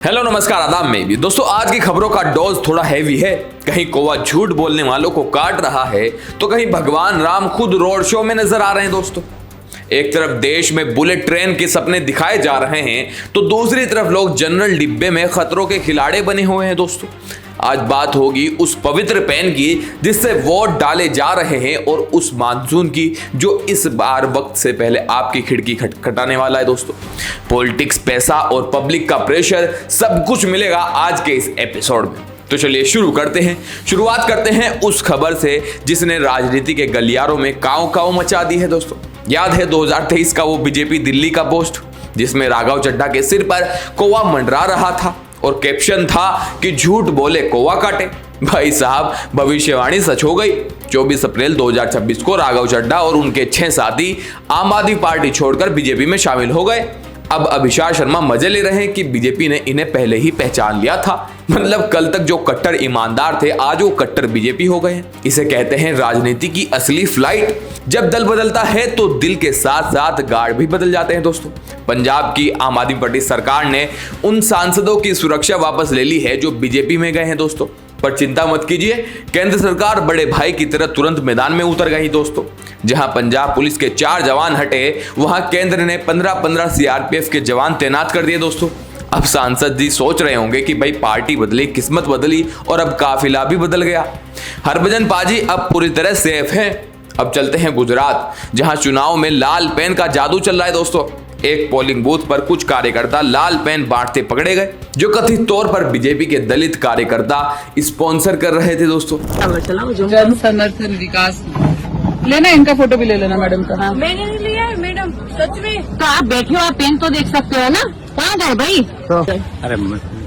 Hello नमस्कार आदाब में भी दोस्तों, आज की खबरों का डोज थोड़ा हैवी है। कहीं कौवा झूठ बोलने वालों को काट रहा है तो कहीं भगवान राम खुद रोड शो में नजर आ रहे हैं। दोस्तों, एक तरफ देश में बुलेट ट्रेन के सपने दिखाए जा रहे हैं तो दूसरी तरफ लोग जनरल डिब्बे में खतरों के खिलाड़ी बने हुए हैं। दोस्तों, आज बात होगी उस पवित्र पेन की जिससे वोट डाले जा रहे हैं और उस मानसून की जो इस बार वक्त से पहले आपकी खिड़की खटखटाने वाला है। दोस्तों, पॉलिटिक्स, पैसा और पब्लिक का प्रेशर सब कुछ मिलेगा आज के इस एपिसोड में। तो चलिए शुरुआत करते हैं उस खबर से जिसने राजनीति के गलियारों में काव काव मचा दी है। दोस्तों, याद है 2023 का वो बीजेपी दिल्ली का पोस्ट जिसमें राघव चड्ढा के सिर पर कौवा मंडरा रहा था और कैप्शन था कि झूठ बोले कौवा काटे। भाई साहब, भविष्यवाणी सच हो गई। 24 अप्रैल 2026 को राघव चड्ढा और उनके 6 साथी आम आदमी पार्टी छोड़कर बीजेपी में शामिल हो गए। अब अभिषेक शर्मा मजे ले रहे हैं कि बीजेपी ने इन्हें पहले ही पहचान लिया था। मतलब कल तक जो कट्टर ईमानदार थे आज वो कट्टर बीजेपी हो गए। इसे कहते हैं राजनीति की असली फ्लाइट। जब दल बदलता है तो दिल के साथ साथ गार्ड भी बदल जाते हैं। दोस्तों, पंजाब की आम आदमी पार्टी सरकार ने उन सांसदों की सुरक्षा वापस ले ली है जो बीजेपी में गए हैं। दोस्तों, पर चिंता मत कीजिए, केंद्र सरकार बड़े भाई की तरह तुरंत मैदान में उतर गई। दोस्तों, जहां पंजाब पुलिस के 4 जवान हटे वहां केंद्र ने 15-15 सीआरपीएफ के जवान तैनात कर दिए। दोस्तों, अब सांसद जी सोच रहे होंगे कि भाई पार्टी बदली, किस्मत बदली और अब काफिला भी बदल गया। हरभजन पाजी अब पूरी तरह सेफ है। अब चलते हैं गुजरात, जहां चुनाव में लाल पेन का जादू चल रहा है। दोस्तों, एक पोलिंग बूथ पर कुछ कार्यकर्ता लाल पेन बांटते पकड़े गए जो कथित तौर पर बीजेपी के दलित कार्यकर्ता स्पॉन्सर कर रहे थे। दोस्तों, जन समर्थन विकास लेना, इनका फोटो भी ले लेना मैडम का। हाँ। मैंने नहीं लिया है मैडम, सच में। तो आप बैठे हो, आप पेन तो देख सकते हो ना। कहाँ गए भाई? अरे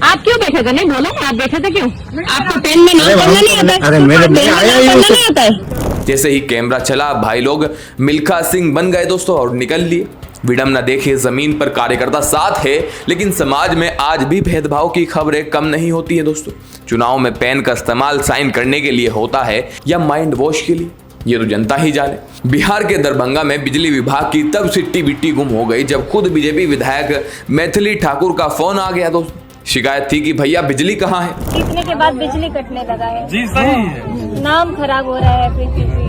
आप क्यों बैठे थे? नहीं बोलो, आप बैठे थे क्यों? आपको पेन में नाम पढ़ना नहीं आता है? अरे मेरे पेन में नाम पढ़ना नहीं आता है? जैसे ही कैमरा चला भाई लोग मिल्खा सिंह बन गए दोस्तों और निकल लिए। विडम्बना देखिए, जमीन पर कार्यकर्ता साथ है लेकिन समाज में आज भी भेदभाव की खबरें कम नहीं होती है। दोस्तों, चुनाव में पेन का इस्तेमाल साइन करने के लिए होता है या माइंड वॉश के लिए, ये तो जनता ही जाने। बिहार के दरभंगा में बिजली विभाग की तब सिट्टी बिट्टी गुम हो गई जब खुद बीजेपी विधायक मैथिली ठाकुर का फोन आ गया। दोस्तों, शिकायत थी कि भैया बिजली कहाँ है। जीतने के बाद बिजली कटने लगा है। जी सही है। नाम खराब हो रहा है पृथ्वी।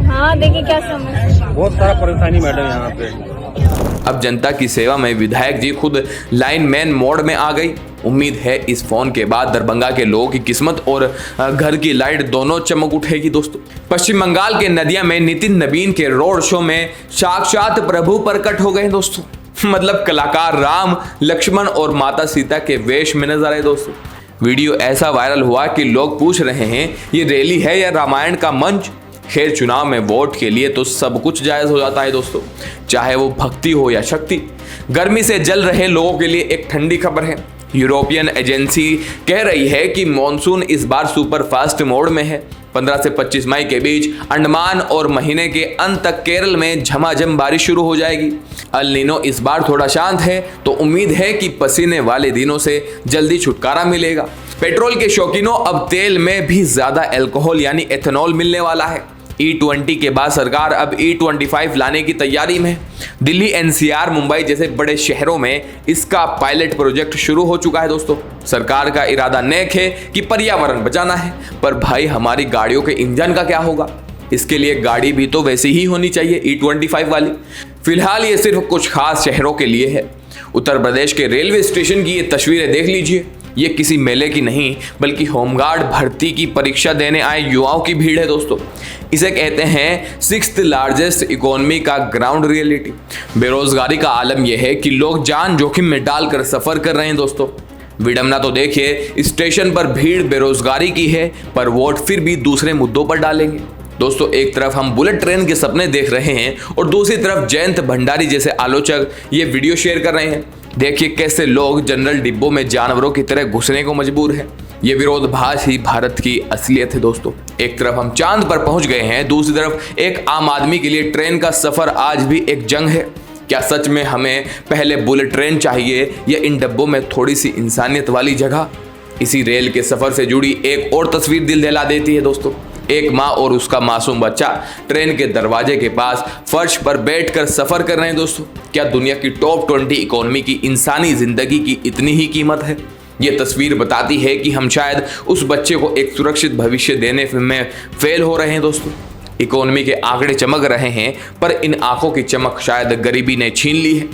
हाँ, देखिए क्या समस्या, बहुत सारा परेशानी मैडम यहाँ पे। अब जनता की सेवा में विधायक जी खुद लाइन मैन मोड में आ गई। उम्मीद है इस फोन के बाद दरभंगा के लोगों की किस्मत और घर की लाइट दोनों चमक उठेगी। दोस्तों, पश्चिम बंगाल के नदिया में नितिन नवीन के रोड शो में साक्षात प्रभु प्रकट हो गए। दोस्तों, मतलब कलाकार राम, लक्ष्मण और माता सीता के वेश में नजर आए। दोस्तों, वीडियो ऐसा वायरल हुआ कि लोग पूछ रहे हैं ये रैली है या रामायण का मंच। खैर, चुनाव में वोट के लिए तो सब कुछ जायज हो जाता है। दोस्तों, चाहे वो भक्ति हो या शक्ति। गर्मी से जल रहे लोगों के लिए एक ठंडी खबर है। यूरोपियन एजेंसी कह रही है कि मॉनसून इस बार सुपर फास्ट मोड में है। 15 से 25 मई के बीच अंडमान और महीने के अंत तक केरल में झमाझम बारिश शुरू हो जाएगी। अल नीनो इस बार थोड़ा शांत है तो उम्मीद है कि पसीने वाले दिनों से जल्दी छुटकारा मिलेगा। पेट्रोल के शौकीनों, अब तेल में भी ज्यादा अल्कोहल यानी एथेनॉल मिलने वाला है। E20 के बाद सरकार अब E25 लाने की तैयारी में है। दिल्ली, NCR, मुंबई जैसे बड़े शहरों में इसका पायलट प्रोजेक्ट शुरू हो चुका है। दोस्तों, सरकार का इरादा नेक है कि पर्यावरण बचाना है, पर भाई हमारी गाड़ियों के इंजन का क्या होगा? इसके लिए गाड़ी भी तो वैसी ही होनी चाहिए, E25 वाली। फिलहाल ये सिर्फ कुछ खास शहरों के लिए है। उत्तर प्रदेश के रेलवे स्टेशन की ये तस्वीरें देख लीजिए। ये किसी मेले की नहीं बल्कि होमगार्ड भर्ती की परीक्षा देने आए युवाओं की भीड़ है। दोस्तों, इसे कहते हैं 6th लार्जेस्ट इकोनॉमी का ग्राउंड रियलिटी। बेरोजगारी का आलम यह है कि लोग जान जोखिम में डालकर सफर कर रहे हैं। दोस्तों, विडम्बना तो देखिए, स्टेशन पर भीड़ बेरोजगारी की है पर वोट फिर भी दूसरे मुद्दों पर डालेंगे। दोस्तों, एक तरफ हम बुलेट ट्रेन के सपने देख रहे हैं और दूसरी तरफ जयंत भंडारी जैसे आलोचक ये वीडियो शेयर कर रहे हैं। देखिए कैसे लोग जनरल डिब्बों में जानवरों की तरह घुसने को मजबूर हैं। ये विरोधाभास ही भारत की असलियत है। दोस्तों, एक तरफ हम चांद पर पहुंच गए हैं, दूसरी तरफ एक आम आदमी के लिए ट्रेन का सफर आज भी एक जंग है। क्या सच में हमें पहले बुलेट ट्रेन चाहिए या इन डब्बों में थोड़ी सी इंसानियत वाली जगह? इसी रेल के सफर से जुड़ी एक और तस्वीर दिल दहला देती है। दोस्तों, एक माँ और उसका मासूम बच्चा ट्रेन के दरवाजे के पास फर्श पर बैठकर सफर कर रहे हैं दोस्तों। क्या दुनिया की टॉप 20 इकोनॉमी की इंसानी जिंदगी की इतनी ही कीमत है? ये तस्वीर बताती है कि हम शायद उस बच्चे को एक सुरक्षित भविष्य देने में फेल हो रहे हैं दोस्तों। इकोनॉमी के आंकड़े चमक रहे हैं, पर इन आंखों की चमक शायद गरीबी ने छीन ली है।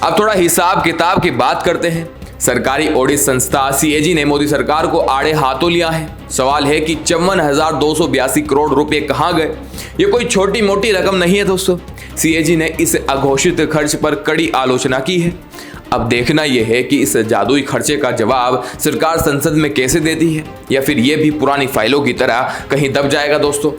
अब थोड़ा हिसाब किताब की बात करते हैं। सरकारी ऑडिट संस्था CAG ने मोदी सरकार को आड़े हाथों लिया है। सवाल है कि 54,282 करोड़ रुपए कहां गए? ये कोई छोटी मोटी रकम नहीं है दोस्तों। CAG ने इस अघोषित खर्च पर कड़ी आलोचना की है। अब देखना यह है कि इस जादुई खर्चे का जवाब सरकार संसद में कैसे देती है, या फिर यह भी पुरानी फाइलों की तरह कहीं दब जाएगा दोस्तों।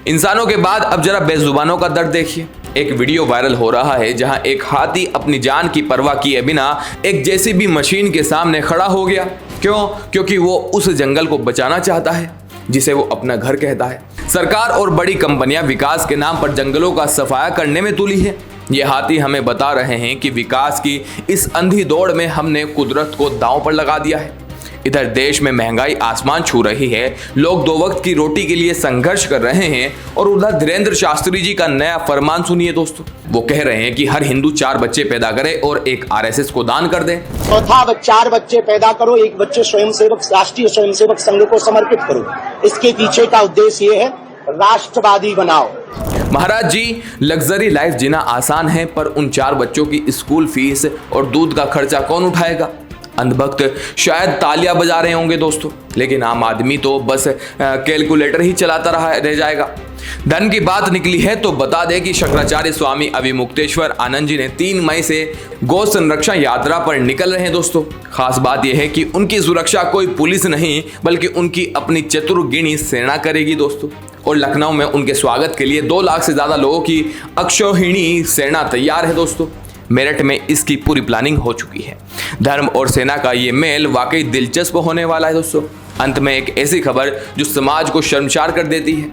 इंसानों के बाद अब जरा बेजुबानों का दर्द देखिए। एक वीडियो वायरल हो रहा है जहां एक हाथी अपनी जान की परवाह किए बिना एक JCB मशीन के सामने खड़ा हो गया। क्यों? क्योंकि वो उस जंगल को बचाना चाहता है जिसे वो अपना घर कहता है। सरकार और बड़ी कंपनियां विकास के नाम पर जंगलों का सफाया करने में तुली है। ये हाथी हमें बता रहे हैं कि विकास की इस अंधी दौड़ में हमने कुदरत को दांव पर लगा दिया है। इधर देश में महंगाई आसमान छू रही है, लोग 2 वक्त की रोटी के लिए संघर्ष कर रहे हैं, और उधर धीरेन्द्र शास्त्री जी का नया फरमान सुनिए दोस्तों। वो कह रहे हैं कि हर हिंदू 4 बच्चे पैदा करे और एक RSS को दान कर दे। चौथा 4 बच्चे पैदा करो, 1 बच्चे स्वयंसेवक राष्ट्रीय स्वयंसेवक संघ को समर्पित करो। इसके पीछे का उद्देश्य ये है, राष्ट्रवादी बनाओ। महाराज जी, लग्जरी लाइफ जीना आसान है, पर उन 4 बच्चों की स्कूल फीस और दूध का खर्चा कौन उठाएगा? अंधभक्त शायद तालियां बजा रहे होंगे दोस्तों, लेकिन आम आदमी तो बस कैलकुलेटर ही चलाता रह जाएगा। धन की बात निकली है तो बता दें कि शंकराचार्य स्वामी अविमुक्तेश्वर आनंद जी ने 3 मई से गौ संरक्षण यात्रा पर निकल रहे हैं दोस्तों। खास बात यह है कि उनकी सुरक्षा कोई पुलिस नहीं, बल्कि उनकी अपनी चतुर्गिणी सेना करेगी दोस्तों। और लखनऊ में उनके स्वागत के लिए 2 लाख से ज्यादा लोगों की अक्षौहिणी सेना तैयार है दोस्तों। मेरठ में इसकी पूरी प्लानिंग हो चुकी है। धर्म और सेना का ये मेल वाकई दिलचस्प होने वाला है दोस्तों। अंत में एक ऐसी खबर जो समाज को शर्मसार कर देती है।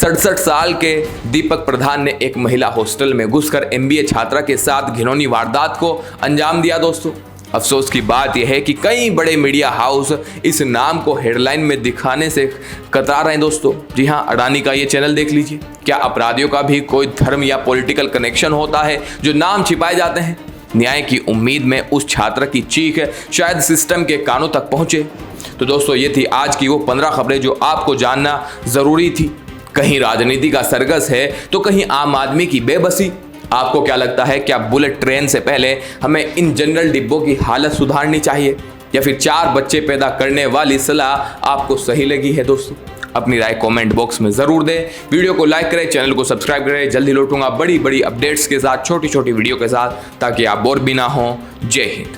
67 साल के दीपक प्रधान ने एक महिला हॉस्टल में घुसकर MBA छात्रा के साथ घिनौनी वारदात को अंजाम दिया दोस्तों। अफसोस की बात यह है कि कई बड़े मीडिया हाउस इस नाम को हेडलाइन में दिखाने से कतरा रहे हैं दोस्तों। जी हाँ, अडानी का ये चैनल देख लीजिए। क्या अपराधियों का भी कोई धर्म या पॉलिटिकल कनेक्शन होता है जो नाम छिपाए जाते हैं? न्याय की उम्मीद में उस छात्र की चीख शायद सिस्टम के कानों तक पहुंचे। तो दोस्तों, ये थी आज की वो 15 खबरें जो आपको जानना जरूरी थी। कहीं राजनीति का सरगस है तो कहीं आम आदमी की बेबसी। आपको क्या लगता है, क्या बुलेट ट्रेन से पहले हमें इन जनरल डिब्बों की हालत सुधारनी चाहिए, या फिर 4 बच्चे पैदा करने वाली सलाह आपको सही लगी है दोस्तों? अपनी राय कमेंट बॉक्स में जरूर दें। वीडियो को लाइक करें, चैनल को सब्सक्राइब करें। जल्दी लौटूंगा बड़ी बड़ी अपडेट्स के साथ, छोटी छोटी वीडियो के साथ, ताकि आप बोर भी ना हो। जय हिंद।